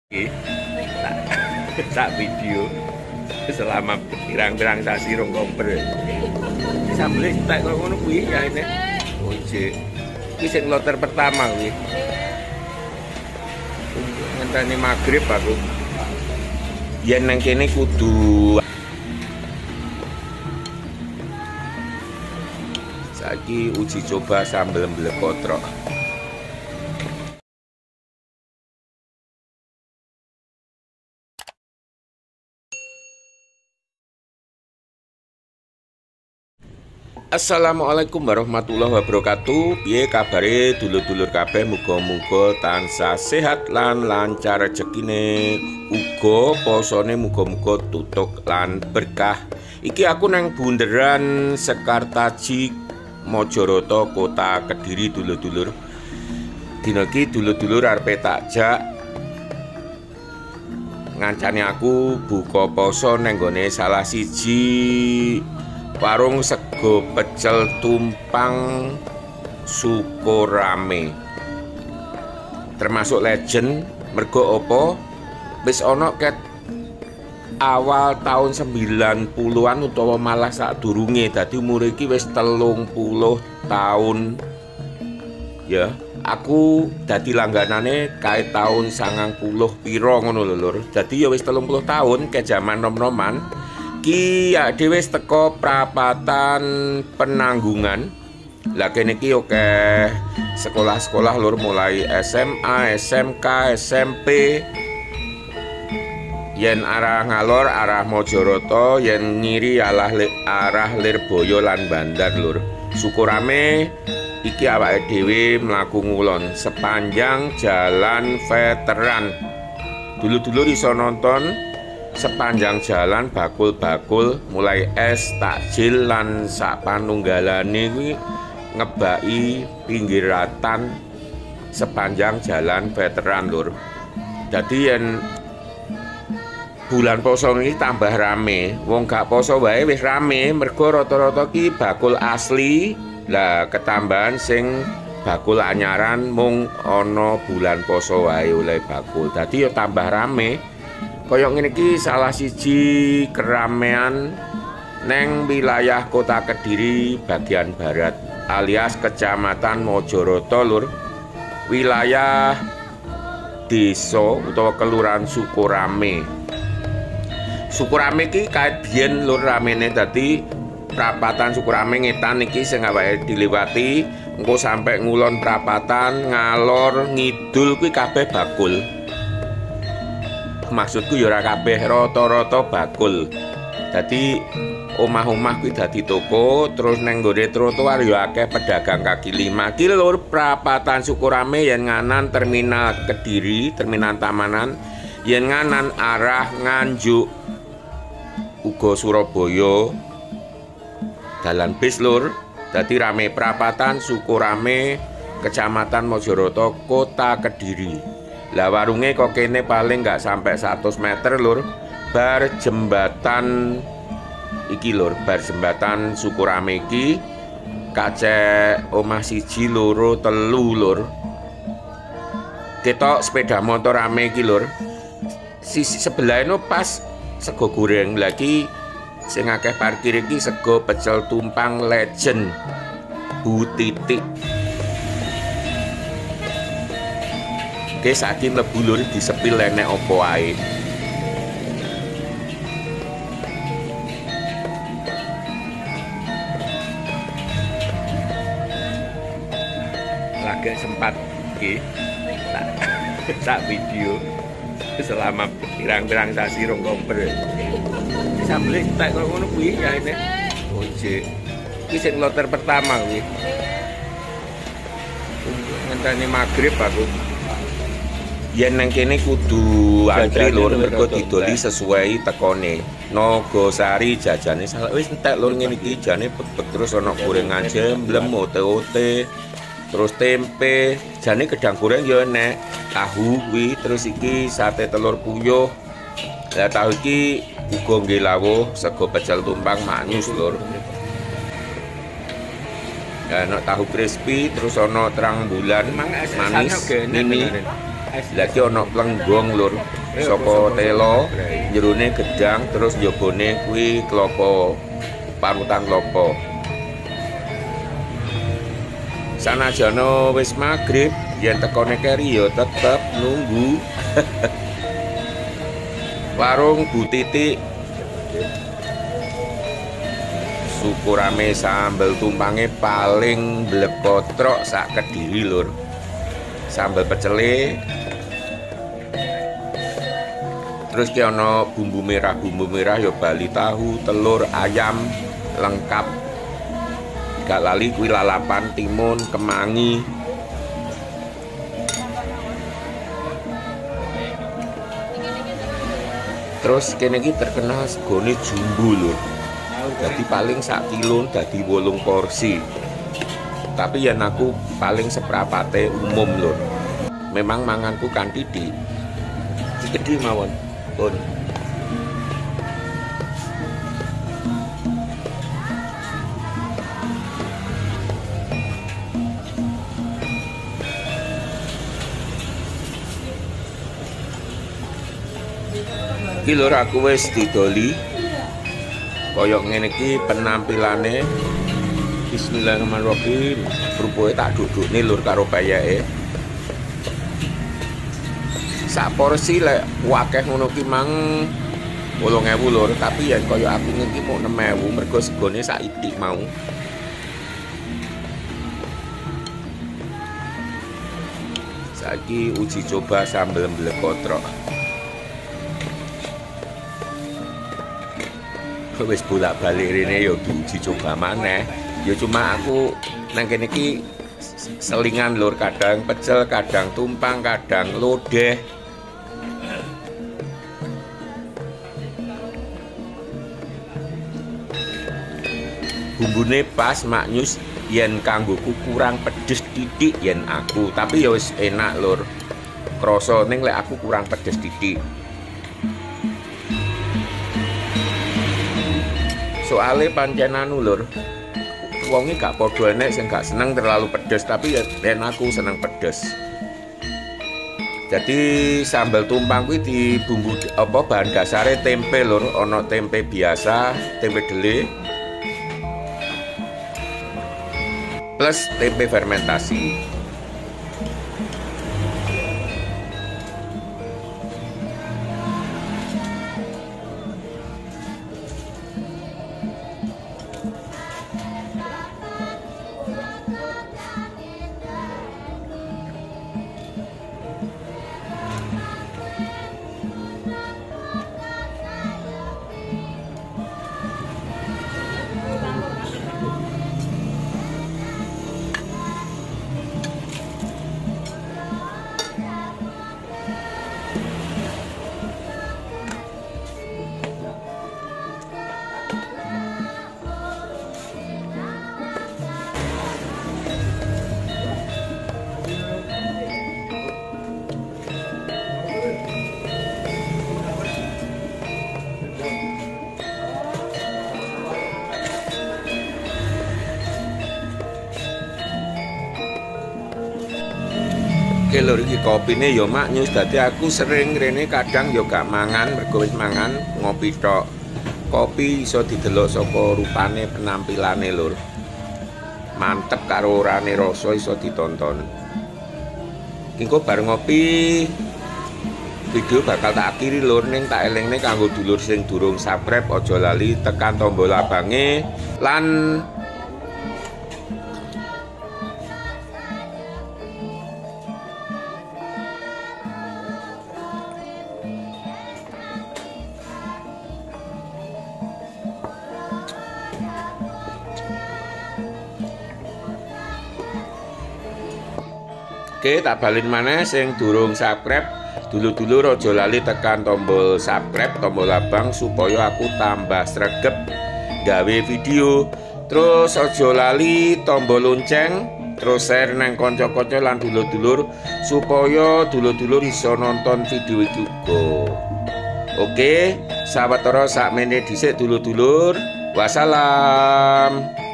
Tak video selama pirang-pirang sasi rong komper. Sambel tak kok ngono kuwi ya ini. Oh jek. Iki sing loter pertama kuwi. Ngenteni magrib aku. Yen nang kene kudu saiki uji coba sambel mblekotrok. Assalamualaikum warahmatullahi wabarakatuh. Piye kabare dulur-dulur kabeh, muga-muga tansah sehat lan lancar rezekine, uga posone muga-muga tutuk lan berkah. Iki aku nang bunderan Sekartaji Mojoroto, Kota Kediri dulur-dulur. Dina iki dulur-dulur arepe takjak ngancani aku buka poso nang gone salah siji warung sego pecel tumpang Sukorame, termasuk legend. Mergo opo wis ana ket awal tahun 90-an utawa malah sadurunge, dadi umur iki wis 30 tahun ya. Aku dadi langganane kae tahun 90 piro ngono lho lur. Dadi ya wis 30 tahun ke jaman nom-noman. Ki ya dhewe teko Prapatan Penanggungan. Lah kene iki oke sekolah-sekolah lur, mulai SMA, SMK, SMP. Yen arah ngalor arah Mojoroto, yen ngiri arah Lirboyo lan Bandar lur. Sukorame iki awake dhewe mlaku ngulon sepanjang jalan veteran. Dulu-dulu iso nonton sepanjang jalan bakul-bakul, mulai es, takjil lan sapanunggalane kuwi ngebaki pinggiratan sepanjang jalan veteran lur. Dadi yen bulan poso ini tambah rame, wong gak poso wae wis rame, mergo rata-rata ki bakul asli. Lah ketambahan sing bakul anyaran mung ana bulan poso wae oleh bakul. Dadi ya tambah rame. Koyok ngene iki salah siji keramaian neng wilayah Kota Kediri bagian barat alias Kecamatan Mojoroto lur. Wilayah desa utawa kelurahan Sukorame. Sukorame iki kae biyen lur ramene, dadi Prapatan Sukorame ngetan iki sing awake diliwati engko sampai ngulon Prapatan ngalor ngidul kuwi kabeh bakul. Maksudku ya ora kabeh, rata-rata bakul. Dadi omah-omah kuwi dadi toko, terus neng nggone trotoar ya akeh pedagang kaki lima. Ki lur Prapatan Sukorame yen nganan terminal Kediri, terminal Tamanan, yen nganan arah Nganjuk uga Surabaya dalan bis lur. Dadi rame Prapatan Sukorame, Kecamatan Mojoroto, Kota Kediri. Lah warunge kok kene paling nggak sampai 100 meter lur, bar jembatan iki lur, bar jembatan Sukorame iki kacek omah siji loro telu lur. Ketok sepeda motor rame iki lur. Sisi sebelah itu pas sego goreng, lagi sing akeh parkir iki sego pecel tumpang legend Bu Titik. Oke, saiki mlebu lur disepil enek opo ae. Lagi sempat iki tak video selama pirang-pirang sasi rong komper. Sambel tak kok ngono kuwi ya ini. Oh jek. Iki sing loter pertama kuwi. Ngenteni magrib aku. Yen nang kene kudu antri lur, mergo didoli sesuai tekone. Nogosari jajane salah wis entek lur ngene iki, jane bebek terus ana gorengan jemblem, ote-ote, terus tempe, jane gedang goreng ya enek, tahu kuwi, terus iki sate telur puyuh. Lah tahu iki uga nggih lawuh sego pecel tumpang manis lur. Ya ana tahu crispy, terus ana terang bulan manis ini. Lagi ana plenggong lur saka telo, jerone gedang terus njabane kuwi klapa parutan klapa. Sanajana wis magrib, yen tekone keri ya tetep nunggu. Warung Bu Titik syukurame sambel tumpange paling blekotrok sak Kediri lur. Sambel pecele. Terus ki ana bumbu merah ya bali tahu, telur, ayam lengkap. Gak lali kuwi lalapan, timun, kemangi. Terus kene iki terkenal segone jumbo lho. Dadi paling sak kilo dadi 8 porsi. Tapi yen aku paling seprapate umum lho. Memang manganku kan titik. Gede mawon, Pun. Iki lho aku wis didoli. Kaya ngene iki penampilane. Bismillahirrahmanirrahim. Rupoe tak dudukne lur karo bayake. Sak porsi lek akeh ngono ki mang 8.000 lur, tapi yen kaya aku iki mau 6.000 mergo segone sak itik mau. Saiki uji coba sambel blekotrok. Wis bolak-balik rene ya diuji coba maneh. Ya cuma aku nang kene iki selingan lur, kadang pecel, kadang tumpang, kadang lodeh. Bumbune pas maknyus, yen kanggoku kurang pedes titik yen aku, tapi ya wis enak lur. Krasa ning lek aku kurang pedes titik. Soale pancen anu lur, wonge gak padha enek sing gak seneng terlalu pedes, tapi yen aku seneng pedes. Jadi sambal tumpang kuwi dibumbu apa bahan dasare tempe lur, ana tempe biasa, tempe dele plus tempe fermentasi. Oke lho, iki kopine ya maknyus, dadi aku sering rene kadang ya gak mangan, mergo wis mangan ngopi tok. Kopi iso didelok saka rupane, penampilane lur. Mantep karo orane rasa iso ditonton. Engko bar ngopi video bakal tak akhiri lur, ning tak elingne kanggo dulur sing durung subscribe aja lali tekan tombol abange lan Oke, tak balin maneh sing durung subscribe, dulur-dulur aja lali tekan tombol subscribe, tombol abang supaya aku tambah sregep gawe video. Terus aja lali tombol lonceng, terus share nang kanca-kanca lan dulur-dulur supaya dulur-dulur iso nonton video iki uga. Oke, sawetara sakmene dhisik dulur-dulur. Wassalam.